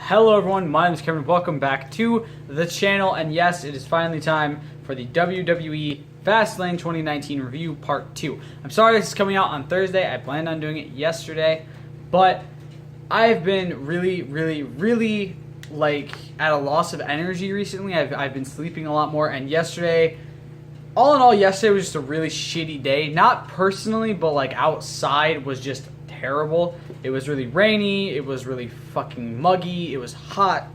Hello everyone, my name is Kevin. Welcome back to the channel, and yes, it is finally time for the WWE Fastlane 2019 review part 2. I'm sorry this is coming out on Thursday. I planned on doing it yesterday, but I've been really like at a loss of energy recently. I've been sleeping a lot more, and yesterday, all in all, yesterday was just a really shitty day. Not personally, but like outside was just terrible. It was really rainy, it was really fucking muggy, it was hot.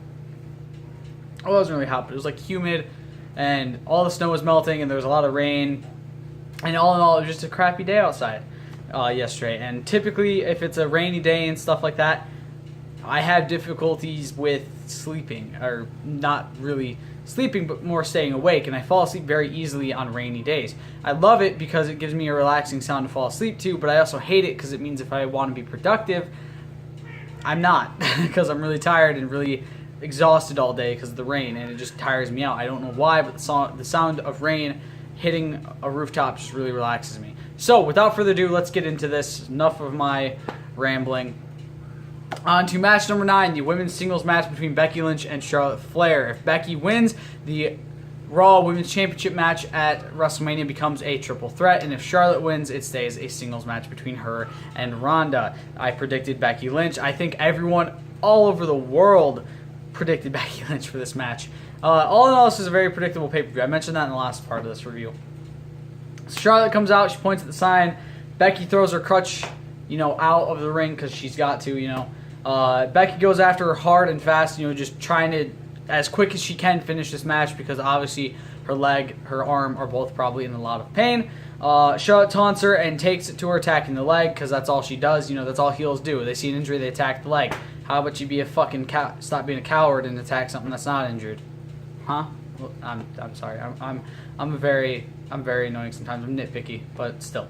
It wasn't really hot, but it was like humid, and all the snow was melting, and there was a lot of rain, and all in all, it was just a crappy day outside yesterday. And typically, if it's a rainy day and stuff like that, I have difficulties with sleeping, or not really sleeping, but more staying awake, and I fall asleep very easily on rainy days. I love it because it gives me a relaxing sound to fall asleep to, but I also hate it because it means if I want to be productive, I'm not, because I'm really tired and really exhausted all day because of the rain, and it just tires me out. I don't know why, but the sound of rain hitting a rooftop just really relaxes me. So, without further ado, let's get into this. Enough of my rambling. On to match number 9, the women's singles match between Becky Lynch and Charlotte Flair. If Becky wins, the Raw Women's Championship match at WrestleMania becomes a triple threat, and if Charlotte wins, it stays a singles match between her and Ronda. I predicted Becky Lynch. I think everyone all over the world predicted Becky Lynch for this match. All in all, this is a very predictable pay-per-view. I mentioned that in the last part of this review. So Charlotte comes out, she points at the sign. Becky throws her crutch, out of the ring because she's got to, Becky goes after her hard and fast, just trying to, as quick as she can, finish this match because obviously her leg, her arm are both probably in a lot of pain. Charlotte taunts her and takes it to her, attacking the leg because that's all she does. That's all heels do. They see an injury, they attack the leg. How about you be a fucking stop being a coward and attack something that's not injured? Huh? Well, I'm sorry. I'm very annoying sometimes. I'm nitpicky, but still.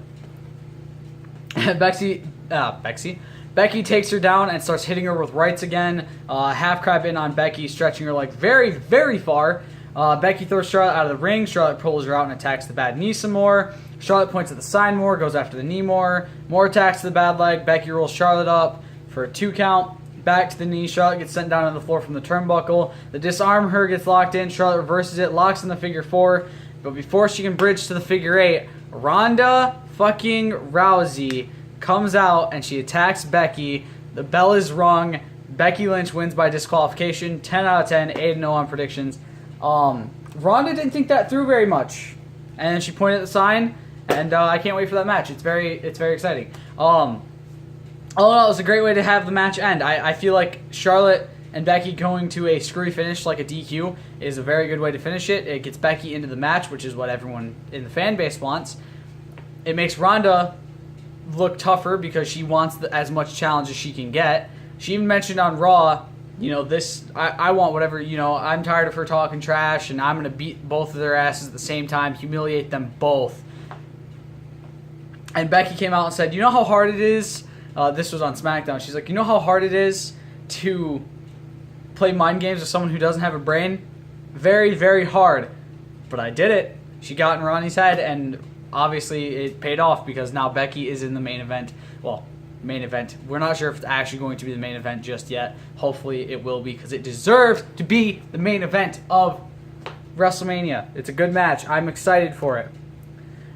Becky takes her down and starts hitting her with rights again. Half crab in on Becky, stretching her leg very far. Becky throws Charlotte out of the ring. Charlotte pulls her out and attacks the bad knee some more. Charlotte points at the sign more, goes after the knee more. More attacks to the bad leg. Becky rolls Charlotte up for a 2 count. Back to the knee. Charlotte gets sent down on the floor from the turnbuckle. The disarm her gets locked in. Charlotte reverses it, locks in the figure 4. But before she can bridge to the figure 8, Ronda fucking Rousey comes out and she attacks Becky. The bell is rung. Becky Lynch wins by disqualification. 10 out of 10, 8-0 on predictions. Ronda didn't think that through very much, and she pointed at the sign, and I can't wait for that match. It's very exciting. All in all, it was a great way to have the match end. I feel like Charlotte and Becky going to a screwy finish like a DQ is a very good way to finish it. It gets Becky into the match, which is what everyone in the fan base wants. It makes Ronda look tougher because she wants as much challenge as she can get. She even mentioned on Raw, I want whatever, I'm tired of her talking trash, and I'm going to beat both of their asses at the same time, humiliate them both. And Becky came out and said, you know how hard it is? This was on SmackDown. She's like, you know how hard it is to play mind games with someone who doesn't have a brain? Very hard. But I did it. She got in Ronnie's head, and obviously it paid off because now Becky is in the main event. Well, main event. We're not sure if it's actually going to be the main event just yet. Hopefully it will be because it deserves to be the main event of WrestleMania. It's a good match. I'm excited for it.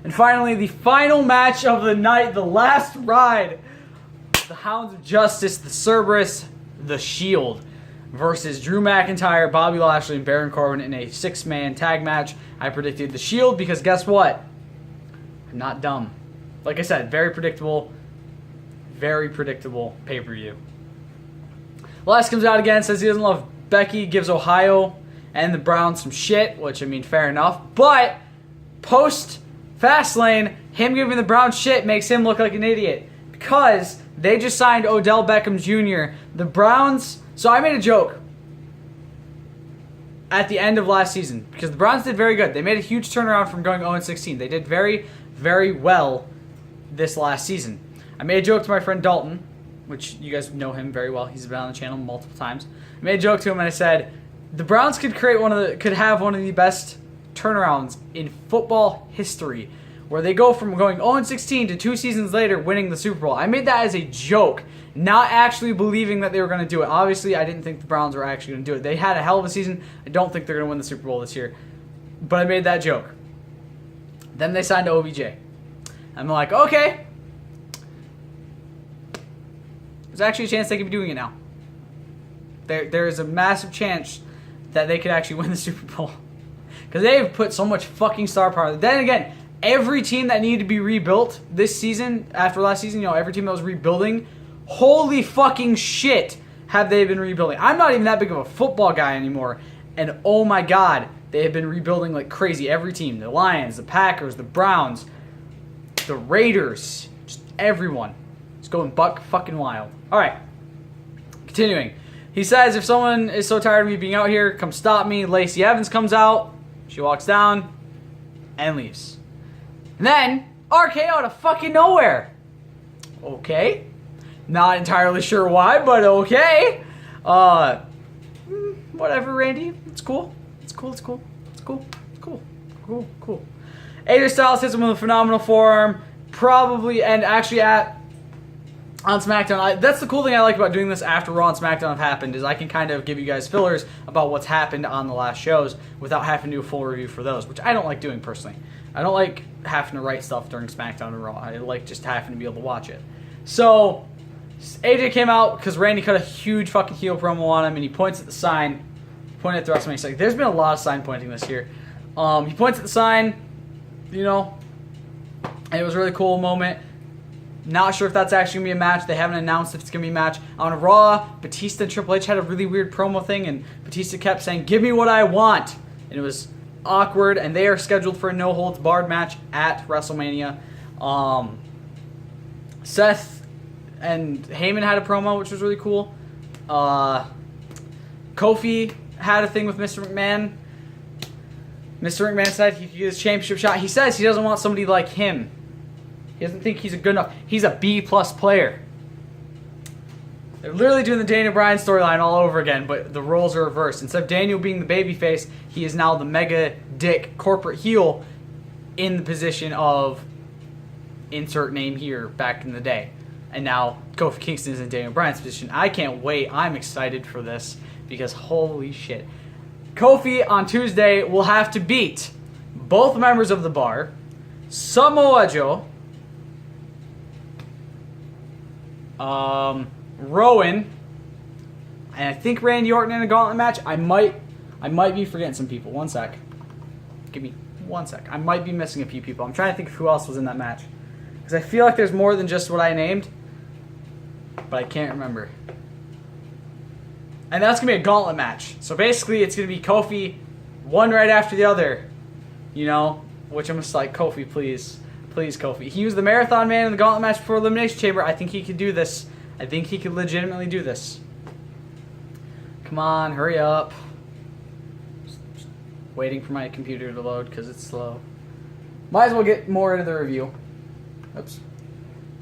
And finally, the final match of the night, the last ride. The Hounds of Justice, the Cerberus, the Shield versus Drew McIntyre, Bobby Lashley, and Baron Corbin in a 6-man tag match. I predicted the Shield because guess what? I'm not dumb. Like I said, very predictable pay-per-view. Elias comes out again, says he doesn't love Becky, gives Ohio and the Browns some shit, which, fair enough. But post Fastlane, him giving the Browns shit makes him look like an idiot because they just signed Odell Beckham Jr. The Browns... So I made a joke at the end of last season because the Browns did very good. They made a huge turnaround from going 0-16. They did very well this last season. I made a joke to my friend Dalton, which you guys know him very well. He's been on the channel multiple times. I made a joke to him and I said, the Browns could have one of the best turnarounds in football history where they go from going 0-16 to 2 seasons later winning the Super Bowl. I made that as a joke, not actually believing that they were going to do it. Obviously, I didn't think the Browns were actually going to do it. They had a hell of a season. I don't think they're going to win the Super Bowl this year. But I made that joke. Then they signed to OBJ. I'm like, okay. There's actually a chance they could be doing it now. There is a massive chance that they could actually win the Super Bowl. Because they have put so much fucking star power. Then again, every team that needed to be rebuilt this season, after last season, every team that was rebuilding, holy fucking shit have they been rebuilding. I'm not even that big of a football guy anymore. And oh my god, they have been rebuilding like crazy. Every team, the Lions, the Packers, the Browns, the Raiders, just everyone. It's going buck fucking wild. Alright, continuing. He says, if someone is so tired of me being out here, come stop me. Lacey Evans comes out. She walks down and leaves. And then, RKO out of fucking nowhere. Okay. Not entirely sure why, but okay. Whatever, Randy. It's cool. It's cool. It's cool. It's cool. It's cool. Cool. Cool. AJ Styles hits him with a phenomenal forearm. Probably, and actually on SmackDown, that's the cool thing I like about doing this after Raw and SmackDown have happened, is I can kind of give you guys fillers about what's happened on the last shows without having to do a full review for those, which I don't like doing personally. I don't like having to write stuff during SmackDown and Raw. I like just having to be able to watch it. So, AJ came out because Randy cut a huge fucking heel promo on him, and he points at the sign, pointed at the WrestleMania. He's like, there's been a lot of sign pointing this year. He points at the sign, and it was a really cool moment. Not sure if that's actually going to be a match. They haven't announced if it's going to be a match. On Raw, Batista and Triple H had a really weird promo thing, and Batista kept saying, give me what I want. And it was awkward, and they are scheduled for a no-holds-barred match at WrestleMania. Seth and Heyman had a promo, which was really cool. Kofi had a thing with Mr. McMahon. Mr. McMahon said he could get his championship shot. He says he doesn't want somebody like him. He doesn't think he's a good enough. He's a B-plus player. They're literally doing the Daniel Bryan storyline all over again, but the roles are reversed. Instead of Daniel being the babyface, he is now the mega dick corporate heel in the position of insert name here back in the day. And now Kofi Kingston is in Daniel Bryan's position. I can't wait. I'm excited for this because holy shit. Kofi on Tuesday will have to beat both members of the Bar, Samoa Joe, Rowan, and I think Randy Orton in a gauntlet match. I might be forgetting some people. One sec. Give me 1 sec. I might be missing a few people. I'm trying to think of who else was in that match. Because I feel like there's more than just what I named. But I can't remember. And that's going to be a gauntlet match. So basically it's going to be Kofi, one right after the other. Which I'm just like, Kofi, please. Please, Kofi. He was the Marathon Man in the gauntlet match before Elimination Chamber. I think he could do this. I think he could legitimately do this. Come on, hurry up. Just waiting for my computer to load because it's slow. Might as well get more into the review. Oops.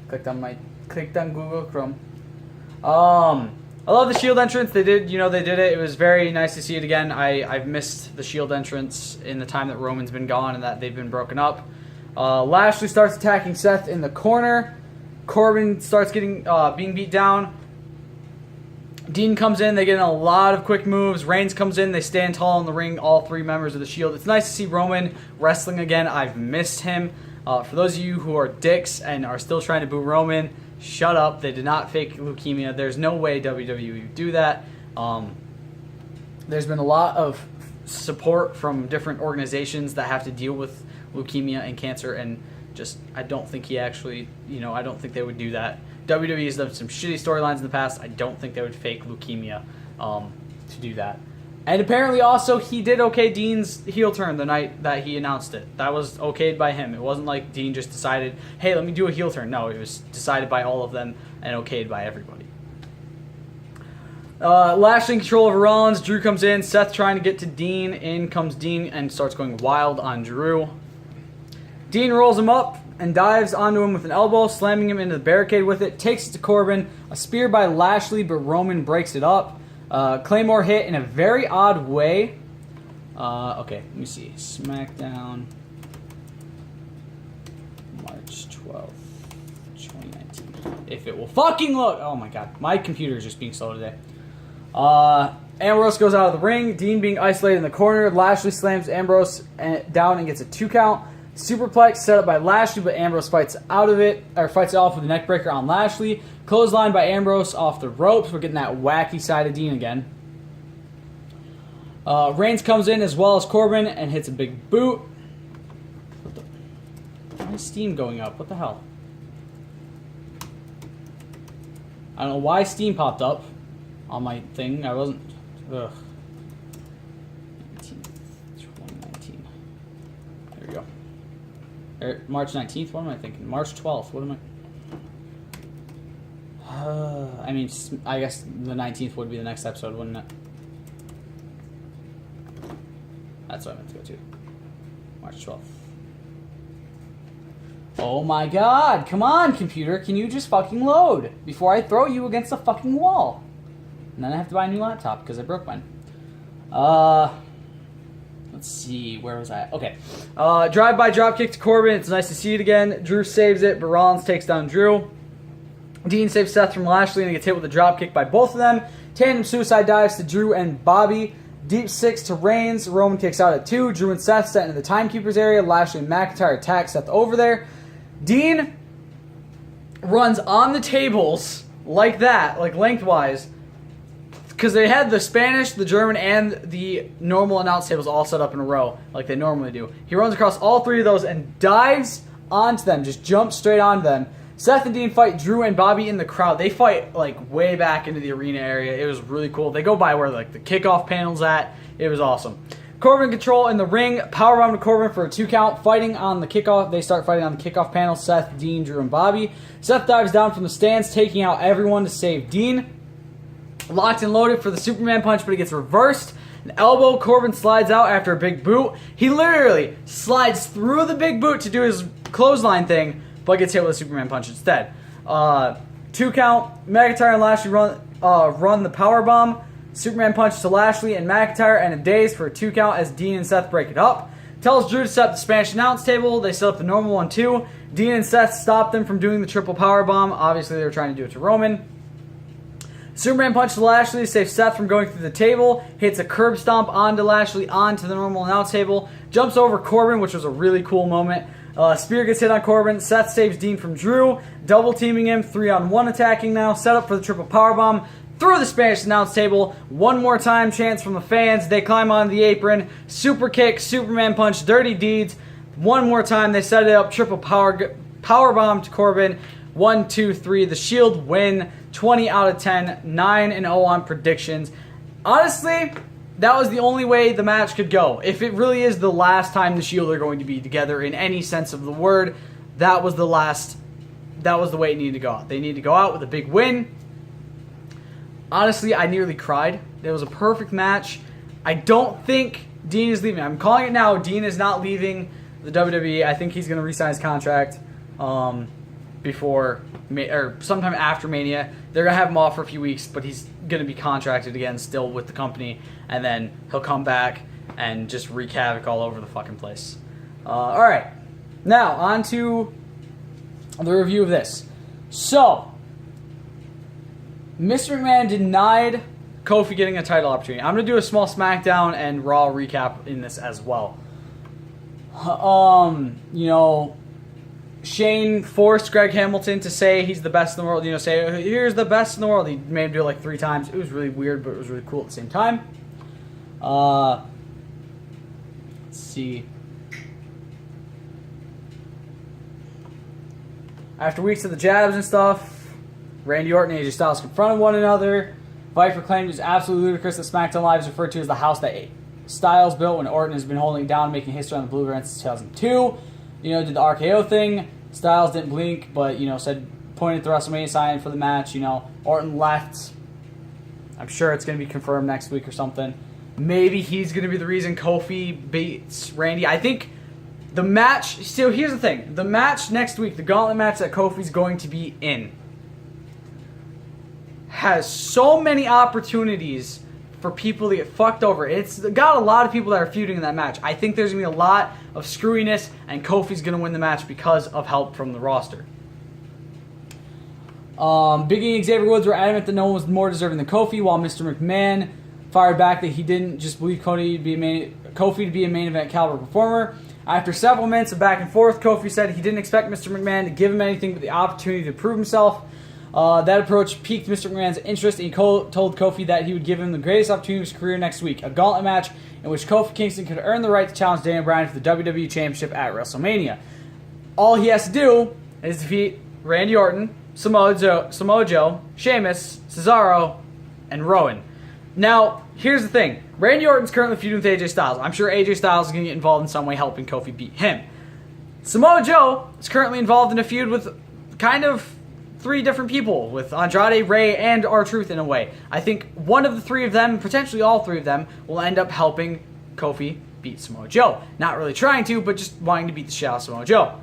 Clicked on Google Chrome. I love the Shield entrance. They did it. It was very nice to see it again. I've missed the Shield entrance in the time that Roman's been gone and that they've been broken up. Lashley starts attacking Seth in the corner. Corbin starts getting being beat down. Dean comes in. They get in a lot of quick moves. Reigns comes in. They stand tall in the ring, all three members of the Shield. It's nice to see Roman wrestling again. I've missed him. For those of you who are dicks and are still trying to boo Roman, shut up. They did not fake leukemia. There's no way WWE would do that. There's been a lot of support from different organizations that have to deal with leukemia and cancer, and just I don't think he actually, I don't think they would do that. WWE has done some shitty storylines in the past. I don't think they would fake leukemia to do that. And apparently also he did okay Dean's heel turn the night that he announced it. That was okayed by him. It wasn't like Dean just decided, hey, let me do a heel turn. No, it was decided by all of them and okayed by everybody. Lashley in control over Rollins. Drew comes in. Seth trying to get to Dean. In comes Dean and starts going wild on Drew. Dean rolls him up and dives onto him with an elbow, slamming him into the barricade with it. Takes it to Corbin. A spear by Lashley, but Roman breaks it up. Claymore hit in a very odd way. Okay, let me see. SmackDown. 12th, 2019. If it will fucking load. Oh my god. My computer is just being slow today. Ambrose goes out of the ring. Dean being isolated in the corner. Lashley slams Ambrose down and gets a 2 count. Superplex set up by Lashley, but Ambrose fights out of it, or fights it off with a neckbreaker on Lashley. Clothesline by Ambrose off the ropes. We're getting that wacky side of Dean again. Reigns comes in as well as Corbin and hits a big boot. Why is Steam going up? What the hell? I don't know why Steam popped up on my thing. I wasn't... Ugh. 2019. There we go. March 19th? What am I thinking? March 12th. What am I... I mean, I guess the 19th would be the next episode, wouldn't it? That's what I meant to go to. March 12th. Oh my god! Come on, computer! Can you just fucking load before I throw you against the fucking wall? And then I have to buy a new laptop because I broke mine. Let's see, where was I? Okay. Drive-by dropkick to Corbin. It's nice to see it again. Drew saves it, but Rollins takes down Drew. Dean saves Seth from Lashley and gets hit with a dropkick by both of them. Tandem suicide dives to Drew and Bobby. Deep 6 to Reigns. Roman kicks out at 2. Drew and Seth set into the timekeepers area. Lashley and McIntyre attack Seth over there. Dean runs on the tables like that, like lengthwise, because they had the Spanish, the German, and the normal announce tables all set up in a row like they normally do. He runs across all 3 of those and dives onto them, just jumps straight onto them. Seth and Dean fight Drew and Bobby in the crowd. They fight like way back into the arena area. It was really cool. They go by where like the kickoff panel's at. It was awesome. Corbin control in the ring. Powerbomb to Corbin for a 2 count. Fighting on the kickoff. They start fighting on the kickoff panel. Seth, Dean, Drew, and Bobby. Seth dives down from the stands, taking out everyone to save Dean. Locked and loaded for the Superman punch, but it gets reversed. An elbow. Corbin slides out after a big boot. He literally slides through the big boot to do his clothesline thing, but gets hit with a Superman punch instead. 2 count. McIntyre and Lashley run the powerbomb. Superman punch to Lashley and McIntyre and a daze for a 2 count as Dean and Seth break it up. Tells Drew to set up the Spanish announce table. They set up the normal one too. Dean and Seth stop them from doing the triple powerbomb. Obviously they were trying to do it to Roman. Superman punch to Lashley saves Seth from going through the table. Hits a curb stomp onto Lashley onto the normal announce table. Jumps over Corbin, which was a really cool moment. Spear gets hit on Corbin. Seth saves Dean from Drew. Double teaming him. 3-on-1 attacking now. Set up for the triple powerbomb. Through the Spanish announce table. One more time chants from the fans. They climb on the apron. Super kick. Superman punch. Dirty deeds. One more time. They set it up. Triple powerbomb to Corbin. 1, 2, 3. The Shield win. 20 out of 10. 9-0 on predictions. Honestly, that was the only way the match could go. If it really is the last time the Shield are going to be together in any sense of the word, that was the way it needed to go out. They needed to go out with a big win. Honestly, I nearly cried. It was a perfect match. I don't think Dean is leaving. I'm calling it now. Dean is not leaving the WWE. I think he's going to re-sign his contract before or sometime after Mania. They're going to have him off for a few weeks, but he's going to be contracted again still with the company, and then he'll come back and just wreak havoc all over the fucking place. All right. Now, on to the review of this. So, Mr. McMahon denied Kofi getting a title opportunity. I'm going to do a small SmackDown and Raw recap in this as well. You know, Shane forced Greg Hamilton to say he's the best in the world. You know, say, here's the best in the world. He made him do it like 3 times. It was really weird, but it was really cool at the same time. Let's see. After weeks of the jabs and stuff, Randy Orton and AJ Styles confronted one another. Viper claimed it was absolutely ludicrous that SmackDown Live is referred to as the house that Styles built when Orton has been holding it down, making history on the blue brand since 2002. You know, did the RKO thing. Styles didn't blink, but, you know, pointed at the WrestleMania sign for the match. You know, Orton left. I'm sure it's going to be confirmed next week or something. Maybe he's going to be the reason Kofi beats Randy. I think the match... So here's the thing. The match next week, the gauntlet match that Kofi's going to be in, has so many opportunities for people to get fucked over. It's got a lot of people that are feuding in that match. I think there's going to be a lot of screwiness, and Kofi's going to win the match because of help from the roster. Big E and Xavier Woods were adamant that no one was more deserving than Kofi, while Mr. McMahon fired back that he didn't just believe Kofi to be a main event caliber performer. After several minutes of back and forth, Kofi said he didn't expect Mr. McMahon to give him anything but the opportunity to prove himself. That approach piqued Mr. McMahon's interest, and he told Kofi that he would give him the greatest opportunity of his career next week, a gauntlet match in which Kofi Kingston could earn the right to challenge Daniel Bryan for the WWE Championship at WrestleMania. All he has to do is defeat Randy Orton, Samoa Joe, Sheamus, Cesaro, and Rowan. Now, here's the thing. Randy Orton's currently feuding with AJ Styles. I'm sure AJ Styles is going to get involved in some way helping Kofi beat him. Samoa Joe is currently involved in a feud with kind of 3 different people, with Andrade, Rey, and R-Truth in a way. I think one of the 3 of them, potentially all 3 of them, will end up helping Kofi beat Samoa Joe. Not really trying to, but just wanting to beat the shit out of Samoa Joe.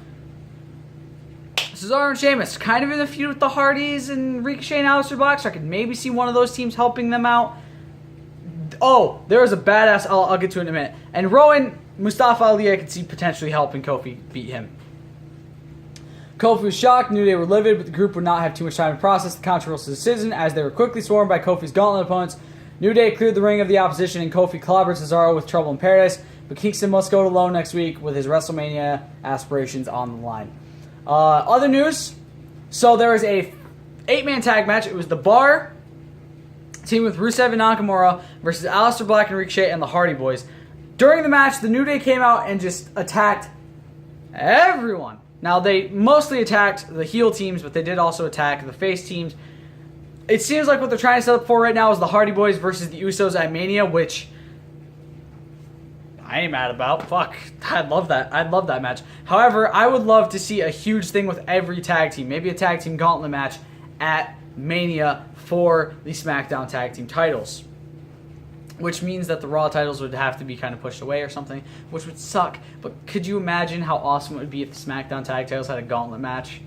Cesaro and Sheamus, kind of in a feud with the Hardys and Ricochet and Aleister Black, so I could maybe see one of those teams helping them out. Oh, there is a badass, I'll get to it in a minute. And Rowan, Mustafa Ali, I could see potentially helping Kofi beat him. Kofi was shocked, New Day were livid, but the group would not have too much time to process the controversial decision, as they were quickly swarmed by Kofi's gauntlet opponents. New Day cleared the ring of the opposition, and Kofi clobbered Cesaro with Trouble in Paradise, but Kingston must go it alone next week with his WrestleMania aspirations on the line. Other news, so there was a 8-man tag match. It was the Bar team with Rusev and Nakamura versus Aleister Black and Ricochet and the Hardy Boys. During the match, the New Day came out and just attacked everyone. Now, they mostly attacked the heel teams, but they did also attack the face teams. It seems like what they're trying to set up for right now is the Hardy Boys versus the Usos at Mania, which I ain't mad about. Fuck, I'd love that. I'd love that match. However, I would love to see a huge thing with every tag team. Maybe a tag team gauntlet match at Mania for the SmackDown tag team titles. Which means that the Raw titles would have to be kind of pushed away or something, which would suck. But could you imagine how awesome it would be if the SmackDown tag titles had a gauntlet match?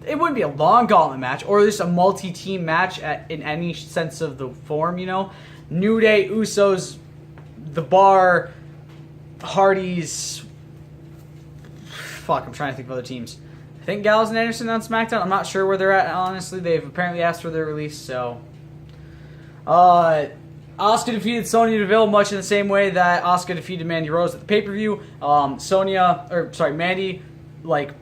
It wouldn't be a long gauntlet match, or just a multi-team match in any sense of the form, you know? New Day, Usos, The Bar, Hardys. Fuck, I'm trying to think of other teams. I think Gallows and Anderson on SmackDown. I'm not sure where they're at, honestly. They've apparently asked for their release, so. Asuka defeated Sonya Deville much in the same way that Asuka defeated Mandy Rose at the pay-per-view. Mandy,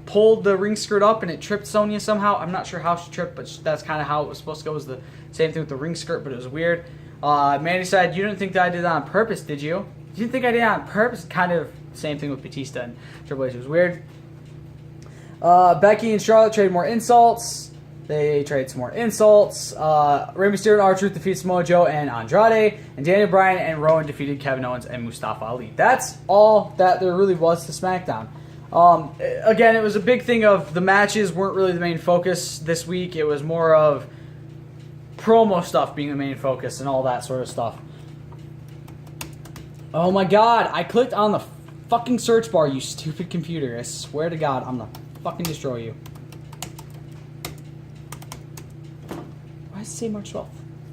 pulled the ring skirt up and it tripped Sonya somehow. I'm not sure how she tripped, but that's kind of how it was supposed to go. It was the same thing with the ring skirt, but it was weird. Mandy said, "You didn't think that I did that on purpose, did you? You didn't think I did that on purpose?" Kind of same thing with Batista and Triple H. It was weird. Becky and Charlotte traded more insults. They traded some more insults. Rey Mysterio and R-Truth defeated Samoa Joe and Andrade. And Daniel Bryan and Rowan defeated Kevin Owens and Mustafa Ali. That's all that there really was to SmackDown. Again, it was a big thing of the matches weren't really the main focus this week. It was more of promo stuff being the main focus and all that sort of stuff. Oh my god, I clicked on the fucking search bar, you stupid computer. I swear to god, I'm gonna fucking destroy you. Why does it say March 12th?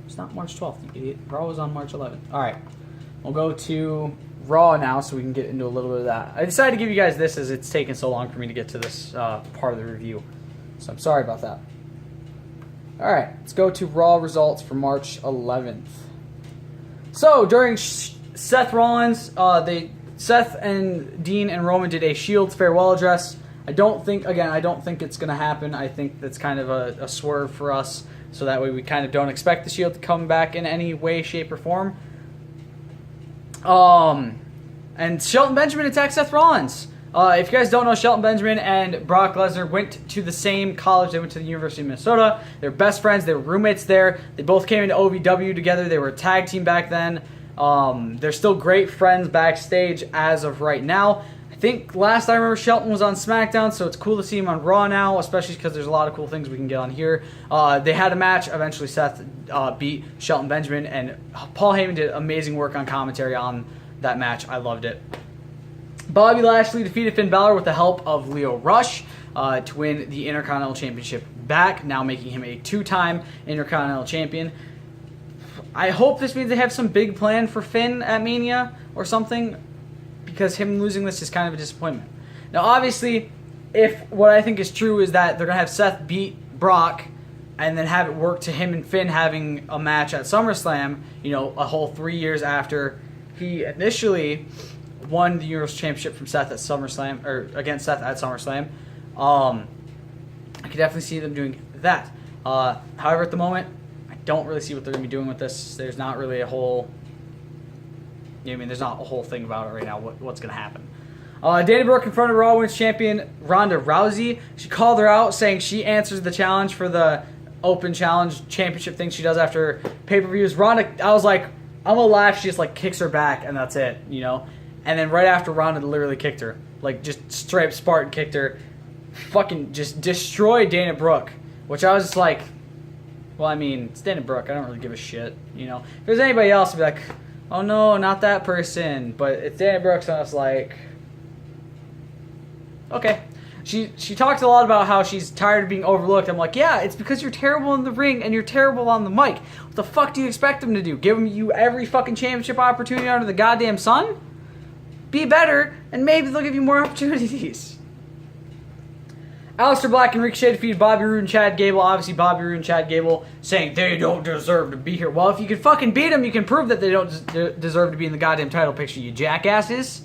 It's not March 12th, you idiot. Raw was on March 11th. Alright, we'll go to Raw now so we can get into a little bit of that. I decided to give you guys this as it's taken so long for me to get to this part of the review. So I'm sorry about that. Alright, let's go to Raw results for March 11th. So, during Seth Rollins, Seth and Dean and Roman did a Shield farewell address. I don't think it's going to happen. I think that's kind of a swerve for us, so that way we kind of don't expect the Shield to come back in any way, shape, or form. And Shelton Benjamin attacked Seth Rollins. If you guys don't know, Shelton Benjamin and Brock Lesnar went to the same college. They went to the University of Minnesota. They're best friends. They were roommates there. They both came into OVW together. They were a tag team back then. They're still great friends backstage as of right now. I think last I remember Shelton was on SmackDown, so it's cool to see him on Raw now, especially because there's a lot of cool things we can get on here. They had a match. Eventually Seth beat Shelton Benjamin, and Paul Heyman did amazing work on commentary on that match. I loved it. Bobby Lashley defeated Finn Balor with the help of Lio Rush to win the Intercontinental Championship back, now making him a 2-time Intercontinental Champion. I hope this means they have some big plan for Finn at Mania or something, because him losing this is kind of a disappointment. Now, obviously, if what I think is true is that they're going to have Seth beat Brock and then have it work to him and Finn having a match at SummerSlam, you know, a whole 3 years after he initially won the Universal Championship from Seth at SummerSlam, or against Seth at SummerSlam, I could definitely see them doing that. However, at the moment, I don't really see what they're going to be doing with this. There's not really a whole, you know, I mean, there's not a whole thing about it right now, what's going to happen. Dana Brooke confronted Raw Women's Champion Ronda Rousey. She called her out, saying she answers the challenge for the Open Challenge Championship thing she does after pay-per-views. Ronda, I was like, I'm going to laugh. She just, like, kicks her back, and that's it, you know? And then right after, Ronda literally kicked her. Like, just straight up Spartan kicked her. Fucking just destroyed Dana Brooke. Which I was just like, well, I mean, it's Dana Brooke. I don't really give a shit, you know? If there's anybody else, I'd be like, oh, no, not that person. But it's Dana Brooke, so I was like, okay. She talked a lot about how she's tired of being overlooked. I'm like, yeah, it's because you're terrible in the ring and you're terrible on the mic. What the fuck do you expect them to do? Give you every fucking championship opportunity under the goddamn sun? Be better, and maybe they'll give you more opportunities. Aleister Black and Ricochet defeated Bobby Roode and Chad Gable. Obviously, Bobby Roode and Chad Gable saying they don't deserve to be here. Well, if you can fucking beat them, you can prove that they don't deserve to be in the goddamn title picture, you jackasses.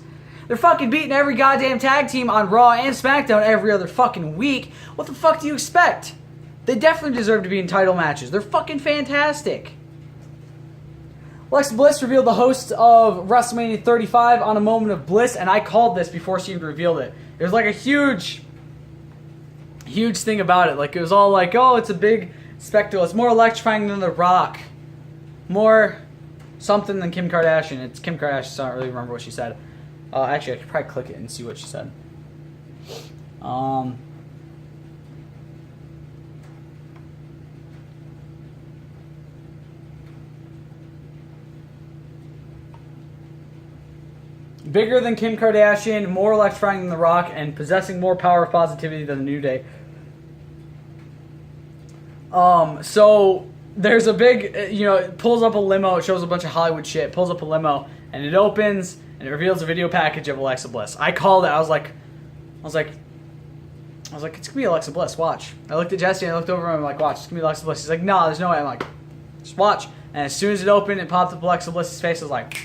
They're fucking beating every goddamn tag team on Raw and SmackDown every other fucking week. What the fuck do you expect? They definitely deserve to be in title matches. They're fucking fantastic. Alexa Bliss revealed the host of WrestleMania 35 on a moment of bliss, and I called this before she even revealed it. It was like a huge thing about it. Like, it was all like, oh, it's a big spectacle. It's more electrifying than The Rock. More something than Kim Kardashian. It's Kim Kardashian, so I don't really remember what she said. Actually, I could probably click it and see what she said. Bigger than Kim Kardashian, more electrifying than The Rock, and possessing more power of positivity than the New Day. So there's a big, you know, it pulls up a limo. It shows a bunch of Hollywood shit. It pulls up a limo, and it opens, and it reveals a video package of Alexa Bliss. I called it. I was like, it's gonna be Alexa Bliss. Watch. I looked at Jesse, and I looked over, and I'm like, watch, it's gonna be Alexa Bliss. He's like, no, there's no way. I'm like, just watch. And as soon as it opened, it popped up Alexa Bliss's face. I was like,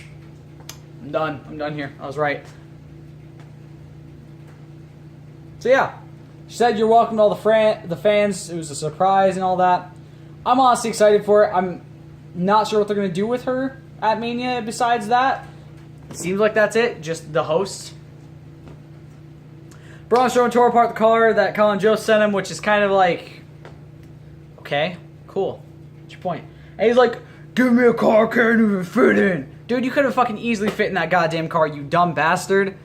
I'm done. I'm done here. I was right. So yeah, she said you're welcome to all the fans. It was a surprise and all that. I'm honestly excited for it. I'm not sure what they're going to do with her at Mania besides that. It seems like that's it. Just the host. Braun Strowman tore apart the collar that Colin Jost sent him, which is kind of like, okay, cool. What's your point? And he's like, give me a car I can't even fit in. Dude, you could have fucking easily fit in that goddamn car, you dumb bastard.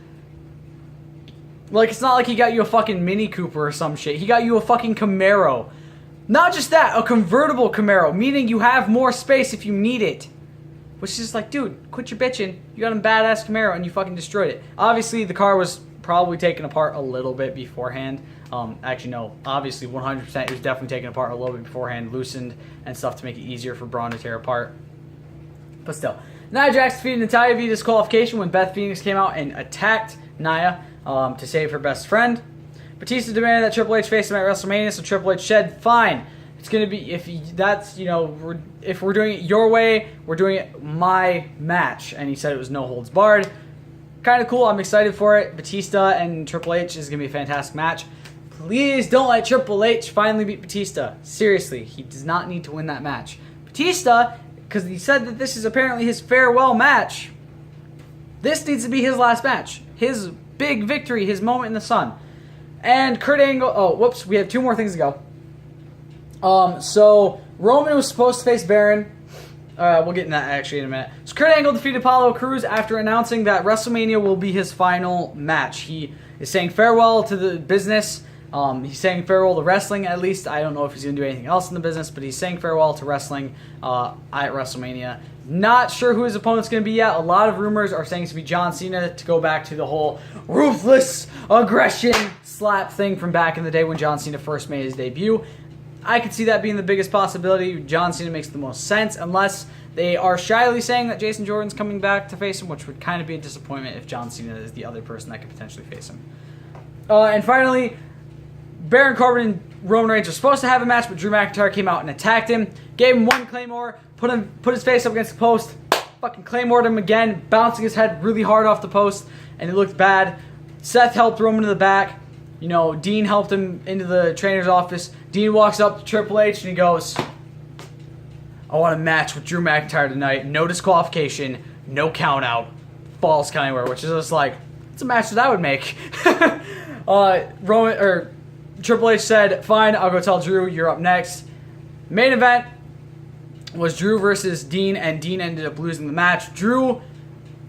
Like, it's not like he got you a fucking Mini Cooper or some shit. He got you a fucking Camaro. Not just that, a convertible Camaro, meaning you have more space if you need it. Which is just like, dude, quit your bitching. You got a badass Camaro and you fucking destroyed it. Obviously, the car was probably taken apart a little bit beforehand. Actually, no. Obviously, 100% it was definitely taken apart a little bit beforehand, loosened and stuff to make it easier for Braun to tear apart. But still. Nia Jax defeated Natalya via disqualification when Beth Phoenix came out and attacked Nia to save her best friend. Batista demanded that Triple H face him at WrestleMania, so Triple H said, fine. It's going to be, if we're doing it your way, we're doing it my match. And he said it was no holds barred. Kind of cool. I'm excited for it. Batista and Triple H is going to be a fantastic match. Please don't let Triple H finally beat Batista. Seriously, he does not need to win that match. Batista, because he said that this is apparently his farewell match. This needs to be his last match. His big victory, his moment in the sun. And Kurt Angle... Oh, whoops. We have two more things to go. So, Roman was supposed to face Baron. We'll get into that actually in a minute. So, Kurt Angle defeated Apollo Crews after announcing that WrestleMania will be his final match. He is saying farewell to the business. He's saying farewell to wrestling, at least. I don't know if he's going to do anything else in the business, but he's saying farewell to wrestling at WrestleMania. Not sure who his opponent's going to be yet. A lot of rumors are saying it's going to be John Cena to go back to the whole ruthless aggression slap thing from back in the day when John Cena first made his debut. I could see that being the biggest possibility. John Cena makes the most sense, unless They are shyly saying that Jason Jordan's coming back to face him, which would kind of be a disappointment if John Cena is the other person that could potentially face him. And finally, Baron Corbin and Roman Reigns were supposed to have a match, but Drew McIntyre came out and attacked him, gave him one Claymore, put his face up against the post, fucking Claymored him again, bouncing his head really hard off the post, and it looked bad. Seth helped Roman to the back. You know, Dean helped him into the trainer's office. Dean walks up to Triple H and he goes, I want a match with Drew McIntyre tonight. No disqualification, no count out, falls count anywhere, which is just like, it's a match that I would make. Triple H said, fine, I'll go tell Drew, you're up next. Main event was Drew versus Dean, and Dean ended up losing the match. Drew,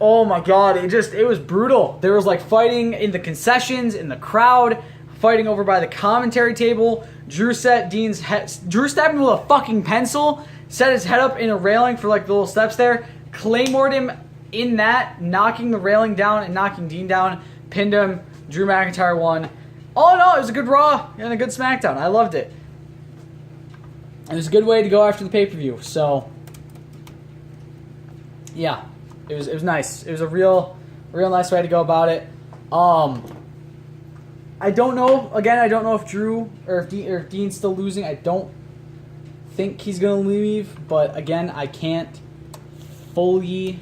oh my god, it was brutal. There was like fighting in the concessions, in the crowd, fighting over by the commentary table. Drew stabbed him with a fucking pencil, set his head up in a railing for like the little steps there, Claymored him in that, knocking the railing down and knocking Dean down, pinned him. Drew McIntyre won. All in all, it was a good Raw and a good SmackDown. I loved it. It was a good way to go after the pay-per-view. So, yeah, it was nice. It was a real nice way to go about it. I don't know. Again, I don't know if Drew or if Dean's still losing. I don't think he's gonna leave. But again, I can't fully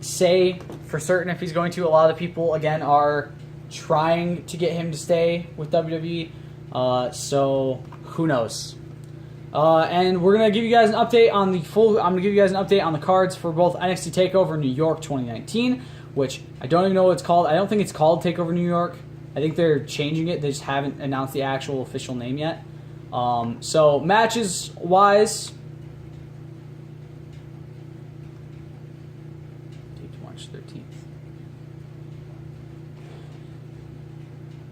say for certain if he's going to. A lot of people again are trying to get him to stay with WWE. So who knows? And we're gonna give you guys an update on the full. I'm gonna give you guys an update on the cards for both NXT Takeover New York 2019, which I don't even know what it's called. I don't think it's called Takeover New York. I think they're changing it. They just haven't announced the actual official name yet. So matches wise, March 13th.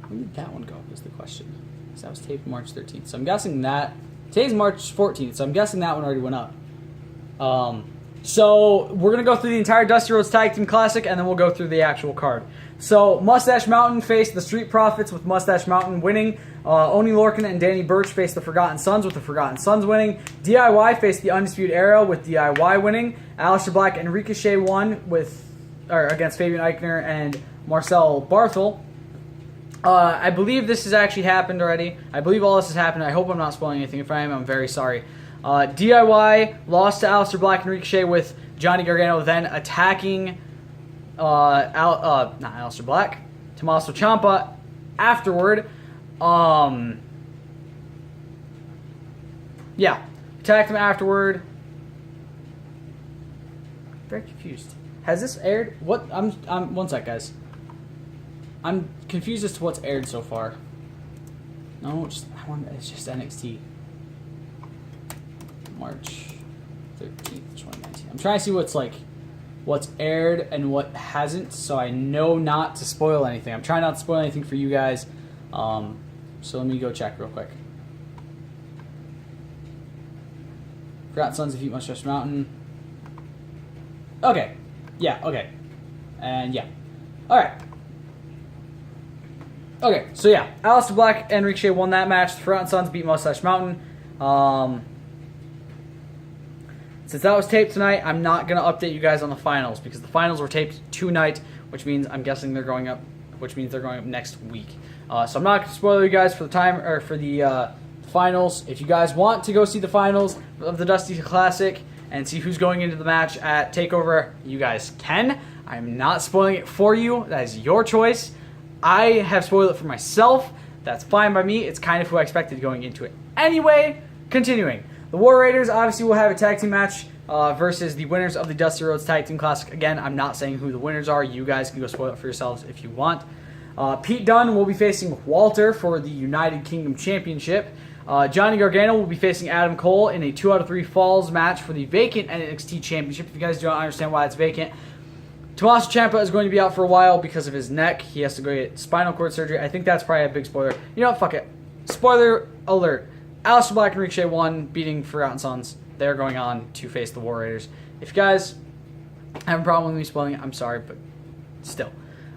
When did that one go? Is the question. Because that was taped March 13th. So I'm guessing that today's March 14th. So I'm guessing that one already went up. So we're gonna go through the entire Dusty Rhodes Tag Team Classic, and then we'll go through the actual card. So Mustache Mountain faced the Street Profits with Mustache Mountain winning. Oni Lorcan and Danny Burch faced the Forgotten Sons with the Forgotten Sons winning. DIY faced the Undisputed Era with DIY winning. Aleister Black and Ricochet won against Fabian Eichner and Marcel Barthel. I believe this has actually happened already. I believe all this has happened. I hope I'm not spoiling anything. If I am, I'm very sorry. DIY lost to Aleister Black and Ricochet with Johnny Gargano then attacking not Aleister Black, Tommaso Ciampa afterward. Yeah, attacked him afterward. Very confused. Has this aired? What? I'm one sec, guys. I'm confused as to what's aired so far. No, it's just NXT. March 13th, 2019. I'm trying to see what's aired and what hasn't, so I know not to spoil anything. I'm trying not to spoil anything for you guys. So let me go check real quick. Forgotten Sons defeat Mustache Mountain. Okay. Yeah, okay. And yeah. Alright. Okay, so yeah. Aleister Black and Ricochet won that match. The Forgotten Sons beat Mustache Mountain. Since that was taped tonight, I'm not going to update you guys on the finals because the finals were taped tonight, which means I'm guessing they're going up, which means they're going up next week. So I'm not going to spoil you guys for the finals. If you guys want to go see the finals of the Dusty Classic and see who's going into the match at TakeOver, you guys can. I'm not spoiling it for you. That is your choice. I have spoiled it for myself. That's fine by me. It's kind of who I expected going into it. Anyway, continuing. The War Raiders obviously will have a tag team match versus the winners of the Dusty Rhodes Tag Team Classic. Again, I'm not saying who the winners are. You guys can go spoil it for yourselves if you want. Pete Dunne will be facing Walter for the United Kingdom Championship. Johnny Gargano will be facing Adam Cole in a 2 out of 3 falls match for the vacant NXT Championship. If you guys don't understand why it's vacant, Tommaso Ciampa is going to be out for a while because of his neck. He has to go get spinal cord surgery. I think that's probably a big spoiler. You know what? Fuck it. Spoiler alert. Aleister Black and Ricochet won, beating Forgotten Sons. They're going on to face the War Raiders. If you guys have a problem with me spoiling it, I'm sorry, but still.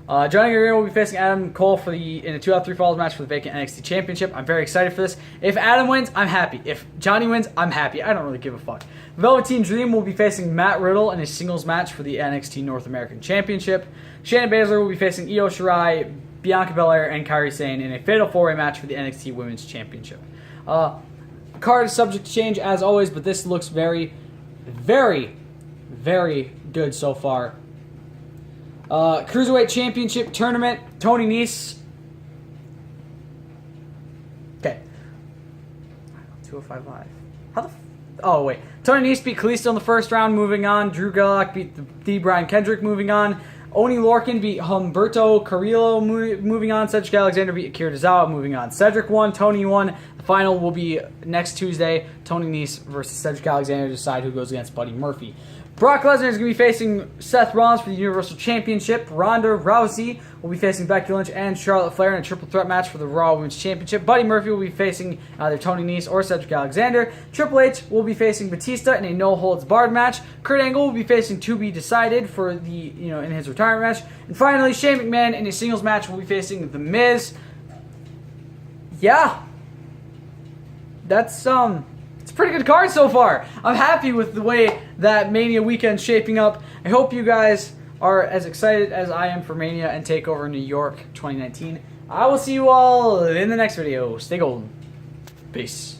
Johnny Gargano will be facing Adam Cole in a 2 out of 3 falls match for the vacant NXT Championship. I'm very excited for this. If Adam wins, I'm happy. If Johnny wins, I'm happy. I don't really give a fuck. Velveteen Dream will be facing Matt Riddle in a singles match for the NXT North American Championship. Shayna Baszler will be facing Io Shirai, Bianca Belair, and Kairi Sane in a fatal 4-way match for the NXT Women's Championship. Card is subject to change as always, but this looks very, very, very good so far. Cruiserweight Championship Tournament, Tony Nese. Okay. 205 Live. How the oh, wait. Tony Nese beat Kalisto in the first round, moving on. Drew Gulak beat the Brian Kendrick, moving on. Oni Lorcan beat Humberto Carrillo, moving on. Cedric Alexander beat Akira Tozawa, moving on. Cedric won, Tony won. The final will be next Tuesday. Tony Nese versus Cedric Alexander to decide who goes against Buddy Murphy. Brock Lesnar is going to be facing Seth Rollins for the Universal Championship. Ronda Rousey will be facing Becky Lynch and Charlotte Flair in a triple threat match for the Raw Women's Championship. Buddy Murphy will be facing either Tony Nese or Cedric Alexander. Triple H will be facing Batista in a no-holds-barred match. Kurt Angle will be facing To Be Decided for the in his retirement match. And finally, Shane McMahon in a singles match will be facing The Miz. Yeah, that's it's a pretty good card so far. I'm happy with the way that Mania weekend's shaping up. I hope you guys are as excited as I am for Mania and TakeOver New York 2019. I will see you all in the next video. Stay golden. Peace.